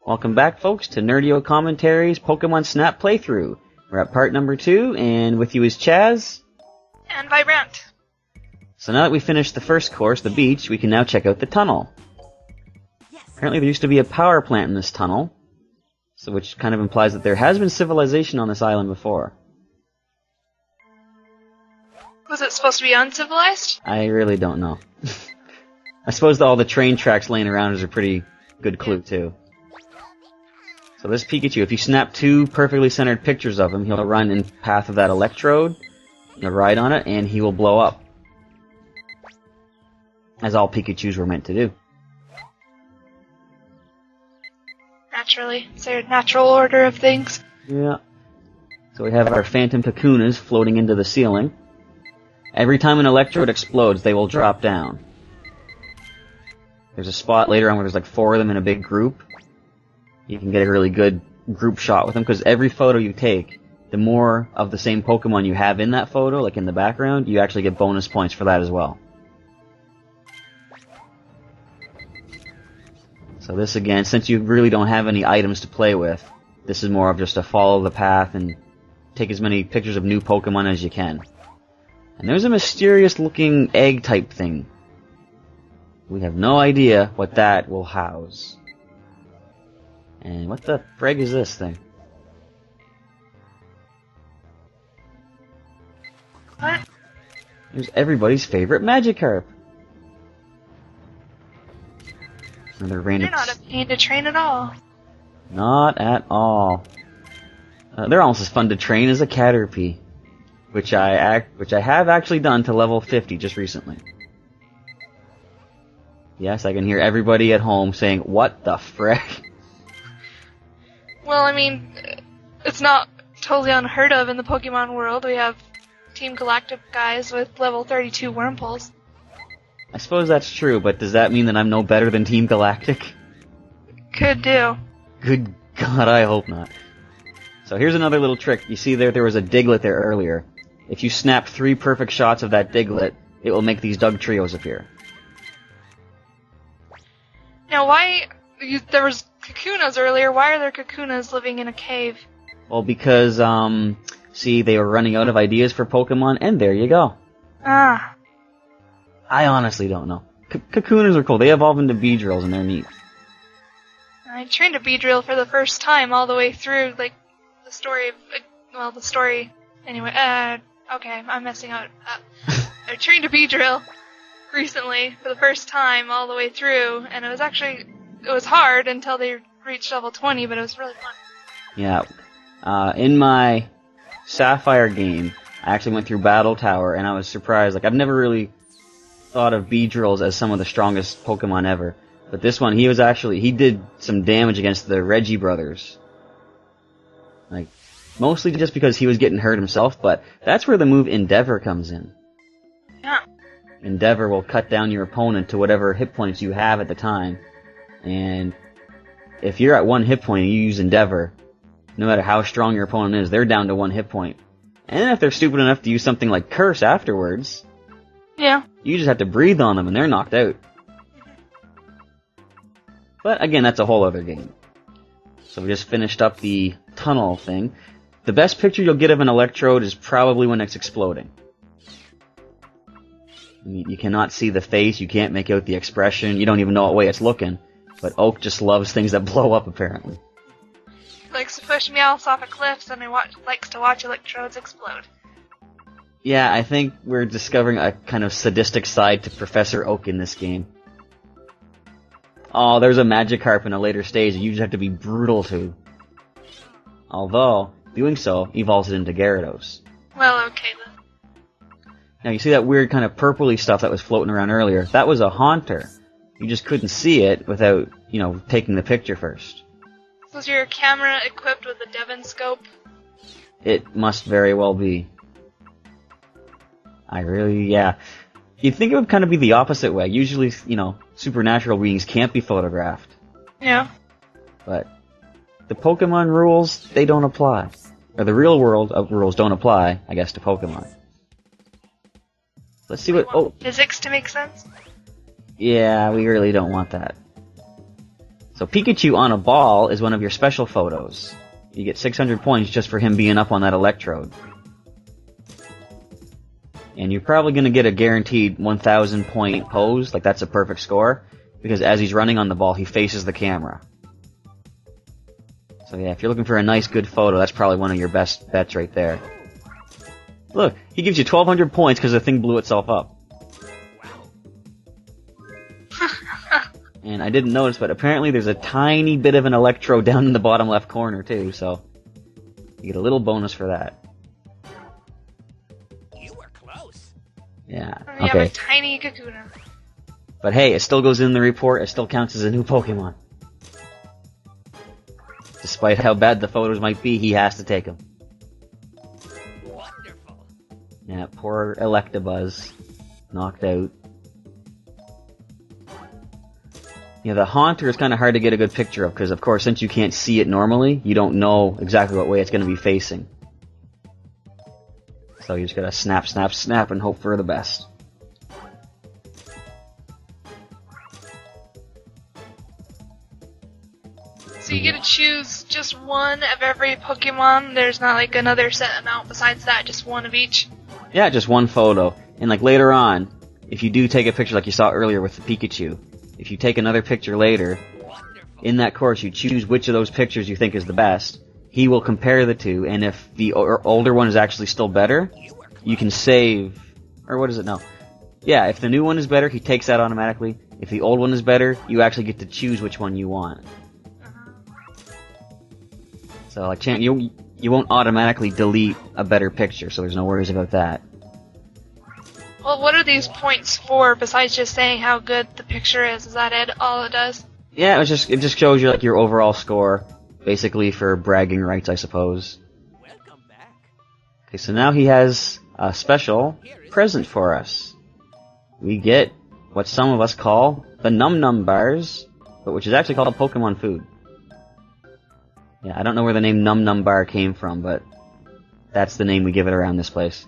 Welcome back, folks, to Nerdio Commentaries Pokémon Snap playthrough. We're at part number 2, and with you is Chaz. And Brante. So now that we finished the first course, the beach, we can now check out the tunnel. Apparently there used to be a power plant in this tunnel, so which kind of implies that there has been civilization on this island before. Was it supposed to be uncivilized? I really don't know. I suppose all the train tracks laying around is a pretty good clue, too. So this Pikachu, if you snap 2 perfectly centered pictures of him, he'll run in path of that electrode, you'll ride on it, and he will blow up. As all Pikachus were meant to do. Naturally. Is there a natural order of things? Yeah. So we have our phantom Kakunas floating into the ceiling. Every time an electrode explodes, they will drop down. There's a spot later on where there's like 4 of them in a big group. You can get a really good group shot with them, because every photo you take, the more of the same Pokemon you have in that photo, like in the background, you actually get bonus points for that as well. So this again, since you really don't have any items to play with, this is more of just a follow the path and take as many pictures of new Pokemon as you can. And there's a mysterious looking egg type thing. We have no idea what that will house. And what the frig is this thing? What? There's everybody's favorite Magikarp. Another random. They're not a pain to train at all. Not at all. They're almost as fun to train as a Caterpie, which I have actually done to level 50 just recently. Yes, I can hear everybody at home saying, "What the frick?" Well, I mean, it's not totally unheard of in the Pokemon world. We have Team Galactic guys with level 32 Wurmples. I suppose that's true, but does that mean that I'm no better than Team Galactic? Could do. Good God, I hope not. So here's another little trick. You see there was a Diglett there earlier. If you snap 3 perfect shots of that Diglett, it will make these Doug Trios appear. Now, there was Kakunas earlier. Why are there Kakunas living in a cave? Well, because, see, they were running out of ideas for Pokemon, and there you go. Ah. I honestly don't know. Kakunas are cool. They evolve into Beedrills, and they're neat. I trained a Beedrill for the first time all the way through, like, the story anyway, okay, I'm messing up. I trained a Beedrill recently for the first time all the way through, and it was hard until they reached level 20, but it was really fun. Yeah. In my Sapphire game, I actually went through Battle Tower, and I was surprised. Like, I've never really thought of Beedrills as some of the strongest Pokemon ever. But this one, he did some damage against the Reggie brothers. Like, mostly just because he was getting hurt himself, but that's where the move Endeavor comes in. Yeah. Endeavor will cut down your opponent to whatever hit points you have at the time. And if you're at 1 hit point and you use Endeavor, no matter how strong your opponent is, they're down to 1 hit point. And if they're stupid enough to use something like Curse afterwards, yeah, you just have to breathe on them and they're knocked out. But again, that's a whole other game. So we just finished up the tunnel thing. The best picture you'll get of an electrode is probably when it's exploding. You cannot see the face, you can't make out the expression, you don't even know what way it's looking. But Oak just loves things that blow up, apparently. He likes to push Meowth off of cliffs, and he likes to watch electrodes explode. Yeah, I think we're discovering a kind of sadistic side to Professor Oak in this game. Oh, there's a Magikarp in a later stage that you just have to be brutal to. Although, doing so evolves it into Gyarados. Well, okay then. Now, you see that weird kind of purpley stuff that was floating around earlier? That was a Haunter. You just couldn't see it without, taking the picture first. Was your camera equipped with a Devon scope? It must very well be. Yeah. You'd think it would kind of be the opposite way. Usually, supernatural beings can't be photographed. Yeah. But the Pokemon rules, they don't apply. or the real world rules don't apply, I guess, to Pokemon. Let's see what. Oh, physics to make sense. Yeah, we really don't want that. So Pikachu on a ball is one of your special photos. You get 600 points just for him being up on that electrode. And you're probably going to get a guaranteed 1,000 point pose, like that's a perfect score, because as he's running on the ball, he faces the camera. So yeah, if you're looking for a nice, good photo, that's probably one of your best bets right there. Look, he gives you 1,200 points because the thing blew itself up. And I didn't notice, but apparently there's a tiny bit of an electrode down in the bottom left corner too, so you get a little bonus for that. You were close. Yeah, We have okay. a tiny Kakuna. But hey, it still goes in the report, it still counts as a new Pokemon. Despite how bad the photos might be, he has to take them. Wonderful. Yeah, poor Electabuzz. Knocked out. Yeah, the Haunter is kind of hard to get a good picture of, because of course, since you can't see it normally, you don't know exactly what way it's going to be facing. So you just gotta snap, snap, snap, and hope for the best. So you get to choose just one of every Pokemon. There's not like another set amount besides that, just one of each. Yeah, just one photo. And like later on, if you do take a picture like you saw earlier with the Pikachu, if you take another picture later, in that course you choose which of those pictures you think is the best. He will compare the two, and if the older one is actually still better, you can save, or what is it now? Yeah, if the new one is better, he takes that automatically. If the old one is better, you actually get to choose which one you want. So like, you won't automatically delete a better picture, so there's no worries about that. Well, what are these points for besides just saying how good the picture is? Is that it? All it does? Yeah, it just shows you like your overall score, basically for bragging rights, I suppose. Welcome back. Okay, so now he has a special present for us. We get what some of us call the Num Num bars, but which is actually called a Pokemon food. Yeah, I don't know where the name Num Num bar came from, but that's the name we give it around this place.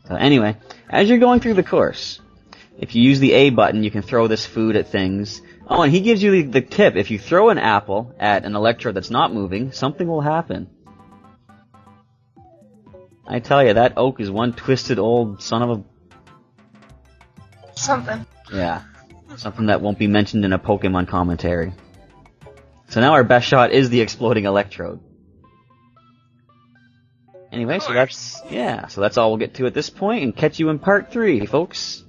So anyway, as you're going through the course, if you use the A button, you can throw this food at things. Oh, and he gives you the tip. If you throw an apple at an electrode that's not moving, something will happen. I tell you, that oak is one twisted old son of a... Something. Yeah, something that won't be mentioned in a Pokemon commentary. So now our best shot is the exploding electrode. Anyway, so that's all we'll get to at this point, and catch you in part 3, folks.